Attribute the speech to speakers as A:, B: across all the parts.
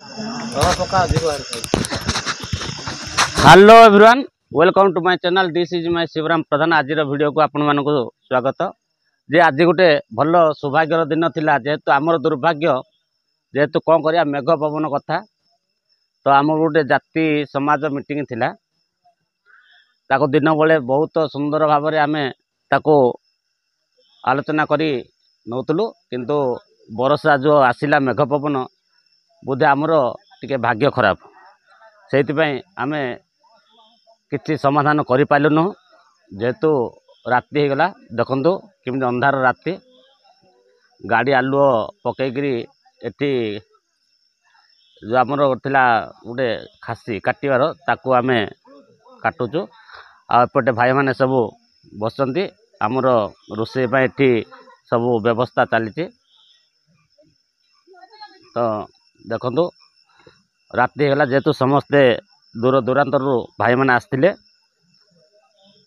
A: Hello everyone welcome to my channel this is my Shivram Pradhan. आज video को आपण मानक स्वागत। जे आज गोटे भल सौभाग्यर दिन थिला जेहेतु आमर दुर्भाग्य जेहेतु कौन करिया मेघ पवन कथा तो आम गोटे जाति समाज मीटिंग थिला ताको दिन बेले बहुत सुंदर भाव में आमे ताको आलोचना करी नौतलु किंतु बरसा जो आसिला मेघ पवन बोधे आमर टिके भाग्य खराब से आमे किसी समाधान करि पाइलुनु जेहेतु राति हो गला देखंतु केमि अंधार राति गाड़ी आलुओ पकईकरी एटी जो आमर थिला गोटे खासी काटिबार ताकू आमे काटुचु आपटे भाई माने सब बसंती आमर रोषे एटी सब व्यवस्था चली तो देखंतु राति होगा जेहेतु समस्ते दूर दूरांतर भाई मैंने आसते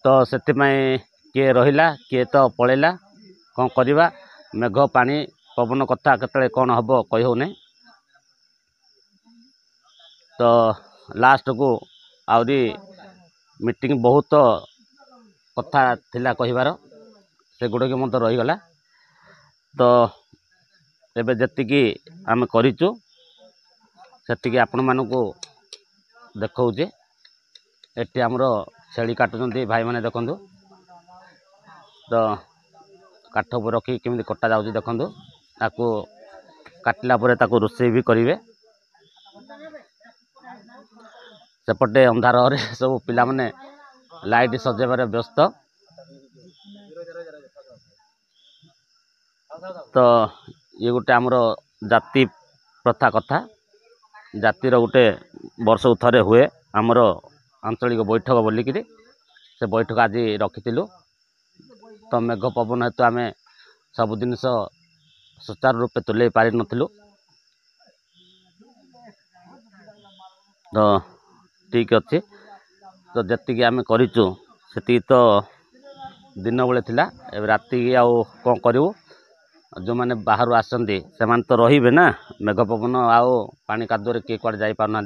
A: तो से किए रहा किए तो पलैला कौन करवा मेघ पानी पवन कथा केतले कौन हम कही होने तो लास्ट को आउरी मीटिंग बहुत कथा थिला कहिबार से गुड़ के मत रहीगला तो एबे जतिकी आम करिचु सेतिकी आपण मानकू देखौजे एटी आमर छेली काटुचंती भाई माने देखंतु तो काठ पर रखी केमि कटा जाउची देखंतु ताकू काटला परे ताकू रोषेई भी करिवे सेपटे अंधार रे सब पिला माने लाइट सजेबारे व्यस्त तो ये गोटे आमर जाति प्रथा कथा जातिर गोटे वर्ष थरे हुए आमर आंचलिक बैठक बोलिकी से बैठक आज रखिलु तो मेघ पवन हेतु आम सब जिन सुचारू रूपे तुले पारि नथिलु तो ठीक अच्छे तो जतिकी आम करिचु सेती तो दिन बेले थिला एबे राति आउ कौन करिवु जो मैंने बाहर आसती से तो रही ना मेघ पवन आओ पानी कादुरे किए कड़े जा पारना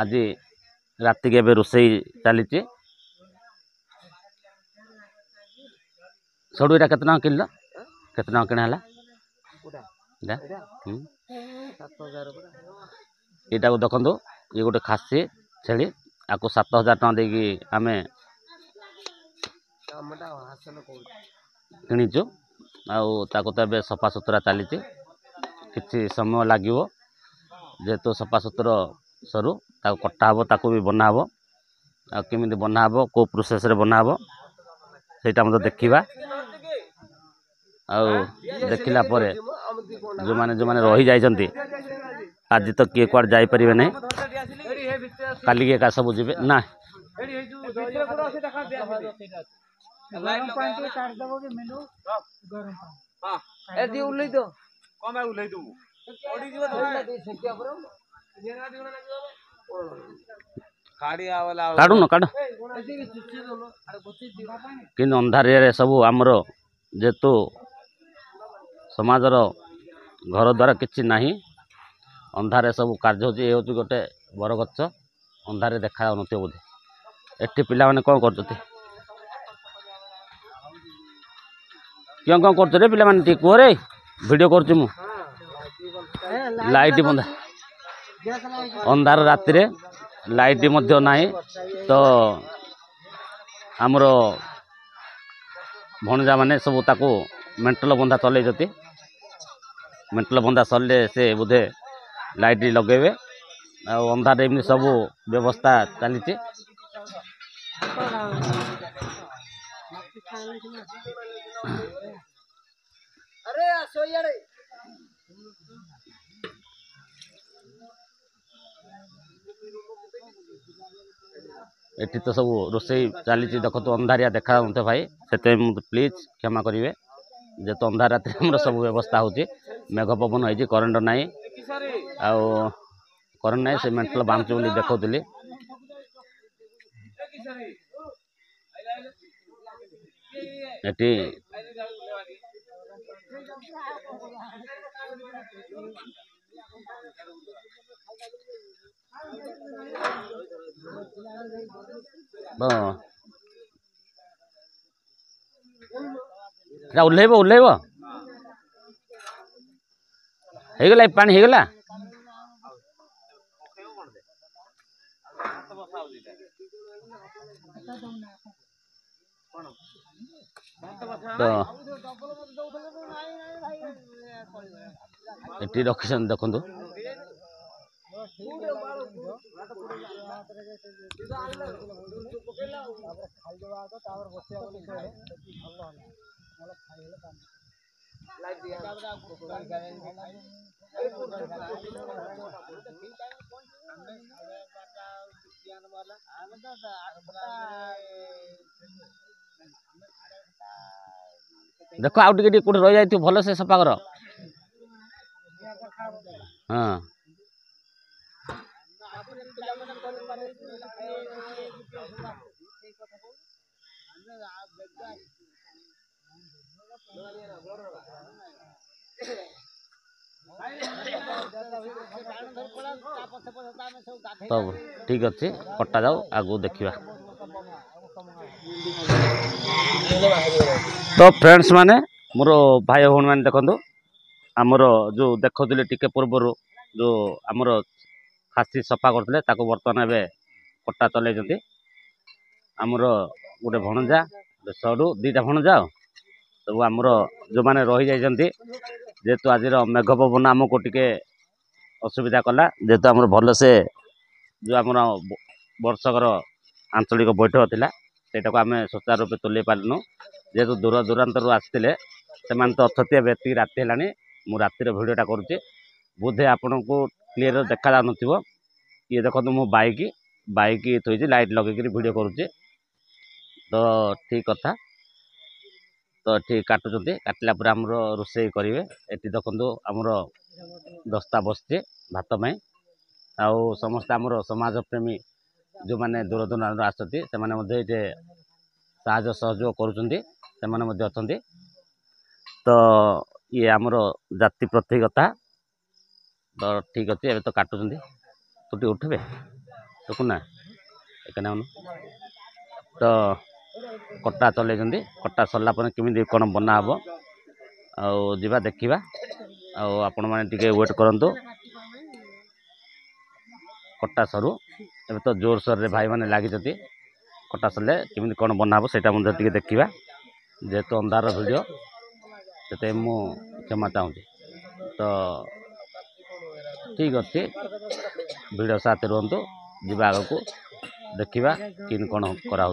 A: आज राति के रोषे चली सड़ू इटा केतना किलो केतना किना है यहाँ को देखो ये गोटे खासी छेली आपको 7,000 टका देगी आम किणीचु आउ तो सफा सुतरा चली किसी समय लगे जेहेतु सफा सुतर सरू कटा हम ताकू भी बना हम आमि बना हम को प्रोसेस रे बना हम सेटा मत देखा देखला जो माने रही जाइछंती आज तो किए कुआड़ जाई परिबे नहीं काली के का सब जीवे ना काढ़ न काढ़ कि अंधारे सब आमर जेतु समाजर घर द्वारा किसी ना अंधारे सब कार्य हो गोटे बरगछ अंधारे देखा न बोधे एटी पिला माने कौन कर क्यों कौन कर पिला माने कुहरे वीडियो कर लाइट बंधा अंधार राति रे लाइट मध्य नाही तो आमर भणजा माने सब ताको मेंटल बंधा चले जति मेंटल बंधा सरले से बोधे लाइट लगेबे आ अंधार एमनी सब व्यवस्था चली एटी तो सब रोषे चली देखो तो अंधारिया देखा मत भाई से प्लीज क्षमा करेंगे जेहेतु अंधार रात सब व्यवस्था होची मेघ पवन होती करेन्ट ना करेन्ट ना से मेंटल बांधु बोली देखौली एटी ओह्लैब ओह्लैब ହେଇଗଲା ପାଣି ହେଇଗଲା ତ ଏଠି ରଖିଛନ୍ତି ଦେଖନ୍ତୁ देख आउ टिके टिके कोठे रहि जाइथिव भल से सफा कर हाँ तब ठीक अच्छे कटा जाऊ आगु देखा तो फ्रेंड्स माने मोर भाई भौणी मैंने देखो आमर जो देखुले टिके पूर्वर जो आमर खासी सफा करते बर्तमान ए कटा चल आमर गोटे भणजा सड़ू दीटा भणजा सब आमर जो मैंने रही जाइए जेहेतु आज मेघ पवन आमको टिके असुविधा कला जेहेतु आमर भल से जो आम वर्षकर आंचलिक बैठक थिला सेटा को आम सुचारू रूपे तुले पार्नु जेहेतु दूर दूरांतर आसते से तो अछती एति राति है मु रातिर भिडियोटा करुच्चे बोधे आपण को क्लीयर देखा जा नथिबो ये देखो मो बाइक थोड़ी लाइट लगे वीडियो करुच्चे तो ठीक कथा तो ठीक काटुचंती काटला पर आमर रोषे करेंगे एटी देखो आमर दस्ता बसचे भात में आउ समस्त आमर समाज प्रेमी जो मैंने दूर दूर आसती से साहय सहयोग करुँच तो ये आमर जाति प्रति कथा तो ठीक अच्छे एवं तो काटुंट तू टे उठे देखुना एक तो कटा चल कटा सरला केमी कौन बना हम आवा देखा आपण मैंने वेट करूँ कटा सरू ए तो जोरसोर रे भाई मैंने लगी कटा सरले केमी कौन बना हम से देखा जेहेतु अंधार वीडियो से मु क्षमा चाहूँगी तो ठीक अच्छे वीडियो साथ रुहतु जीवा आग को देखा कि कौन करा